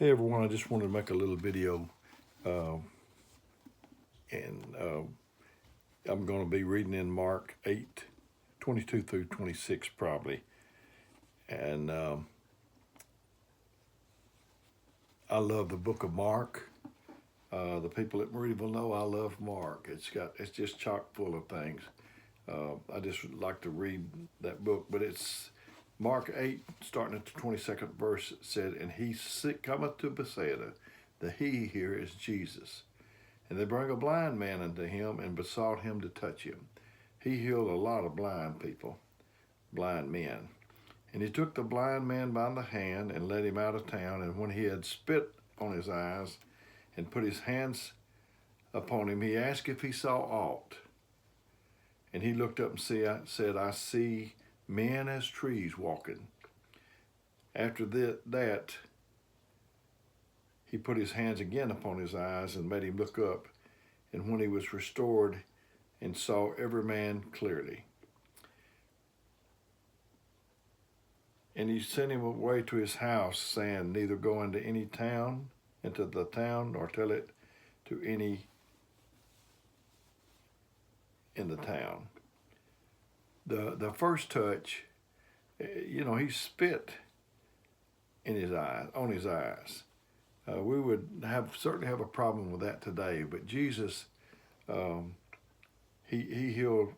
Hey everyone, I just wanted to make a little video, uh, and I'm going to be reading in Mark 8:22 through 26 probably. And I love the book of Mark. The people at Meridianville know I love Mark. It's just chock full of things. I just would like to read that book, but it's Mark 8, starting at the 22nd verse, said, "And he cometh to Bethsaida, the he here is Jesus. And they bring a blind man unto him and besought him to touch him." He healed a lot of blind people, blind men. "And he took the blind man by the hand and led him out of town. And when he had spit on his eyes and put his hands upon him, he asked if he saw aught. And he looked up and said, I see men as trees walking. After that, he put his hands again upon his eyes and made him look up. And when he was restored and saw every man clearly. And he sent him away to his house, saying, Neither go into the town, nor tell it to any in the town." The first touch, he spit in his eyes, on his eyes. We would certainly have a problem with that today, but Jesus, he healed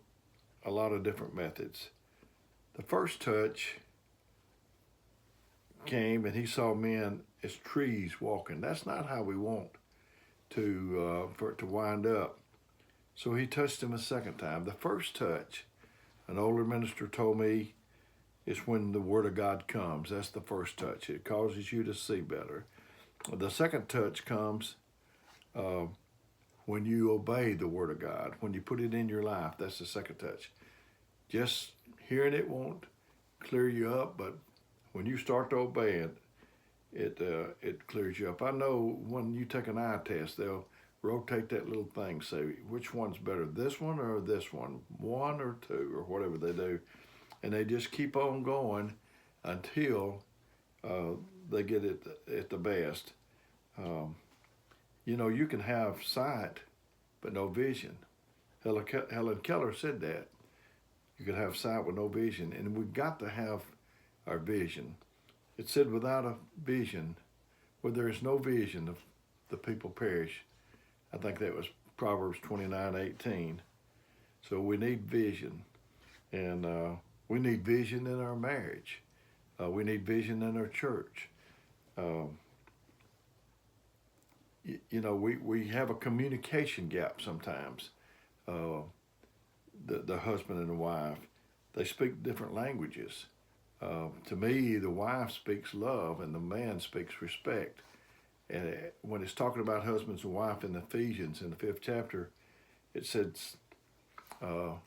a lot of different methods. The first touch came and he saw men as trees walking. That's not how we want for it to wind up. So he touched him a second time. The first touch, an older minister told me, is when the Word of God comes. That's the first touch. It causes you to see better. The second touch comes when you obey the Word of God, when you put it in your life. That's the second touch. Just hearing it won't clear you up, but when you start to obey it, it clears you up. I know when you take an eye test, they'll rotate that little thing, say which one's better, this one or this one or two, or whatever they do. And they just keep on going until they get it at the best. You can have sight, but no vision. Helen Keller said that. You can have sight with no vision, and we've got to have our vision. It said, without a vision, where there is no vision, the people perish. I think that was Proverbs 29:18. So we need vision, and we need vision in our marriage. We need vision in our church. We have a communication gap sometimes. The husband and the wife, they speak different languages. To me, the wife speaks love and the man speaks respect. And when it's talking about husbands and wife in Ephesians in the 5th chapter, it says, for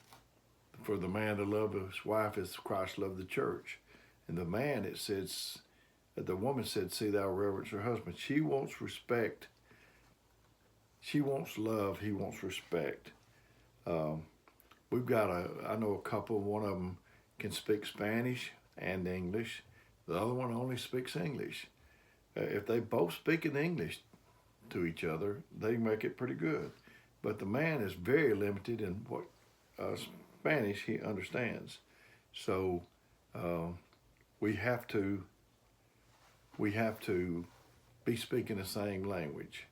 the man to love his wife as Christ loved the church. And the man, it says, the woman said, see thou reverence her husband. She wants respect. She wants love. He wants respect. I know a couple, one of them can speak Spanish and English. The other one only speaks English. If they both speak in English to each other, they make it pretty good. But the man is very limited in what Spanish he understands. So we have to be speaking the same language.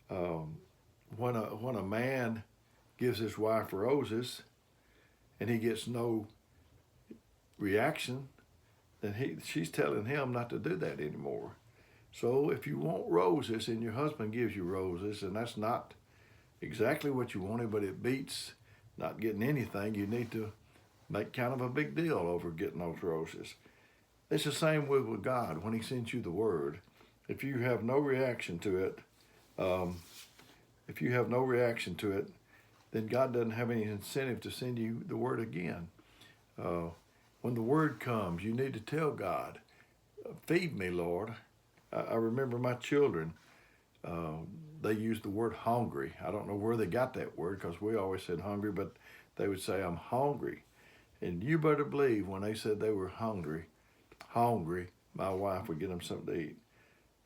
When a man gives his wife roses and he gets no reaction, then she's telling him not to do that anymore. So if you want roses and your husband gives you roses, and that's not exactly what you wanted, but it beats not getting anything, you need to make kind of a big deal over getting those roses. It's the same with God. When he sends you the word, if you have no reaction to it, then God doesn't have any incentive to send you the word again. When the word comes, you need to tell God, feed me, Lord. I remember my children, they used the word hungry. I don't know where they got that word, because we always said hungry, but they would say, I'm hungry. And you better believe when they said they were hungry, my wife would get them something to eat.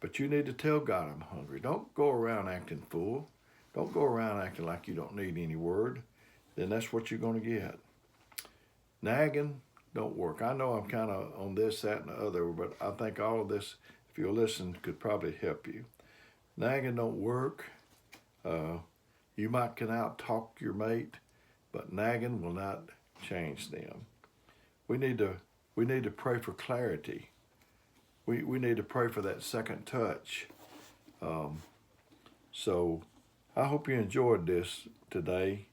But you need to tell God I'm hungry. Don't go around acting full. Don't go around acting like you don't need any word. Then that's what you're going to get. Nagging don't work. I know I'm kind of on this, that, and the other, but I think all of this, if you'll listen, could probably help you. Nagging don't work. You might can out-talk your mate, but nagging will not change them. We need to pray for clarity. We need to pray for that second touch. So I hope you enjoyed this today.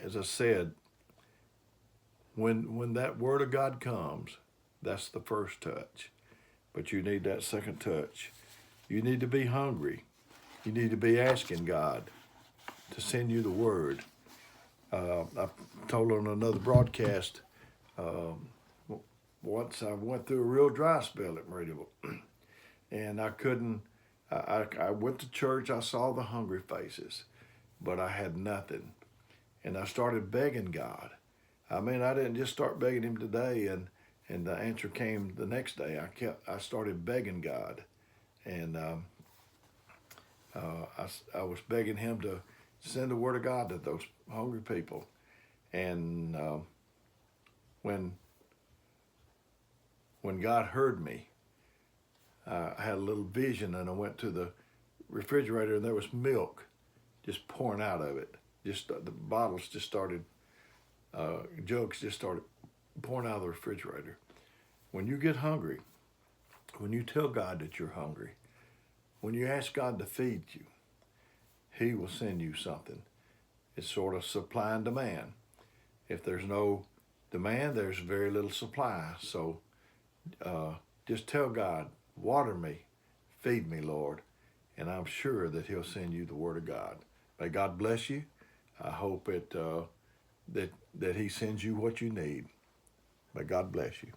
As I said, when that word of God comes, that's the first touch. But you need that second touch. You need to be hungry. You need to be asking God to send you the word. I told on another broadcast, once I went through a real dry spell at Meridianville, and I couldn't, I went to church, I saw the hungry faces, but I had nothing. And I started begging God. I mean, I didn't just start begging him today and the answer came the next day. I started begging God. And I was begging him to send the word of God to those hungry people. And when God heard me, I had a little vision, and I went to the refrigerator, and there was milk just pouring out of it. Just the bottles just started, jugs just started pouring out of the refrigerator. When you get hungry, when you tell God that you're hungry, when you ask God to feed you, he will send you something. It's sort of supply and demand. If there's no demand, there's very little supply. So just tell God, water me, feed me, Lord, and I'm sure that he'll send you the word of God. May God bless you. I hope that he sends you what you need. May God bless you.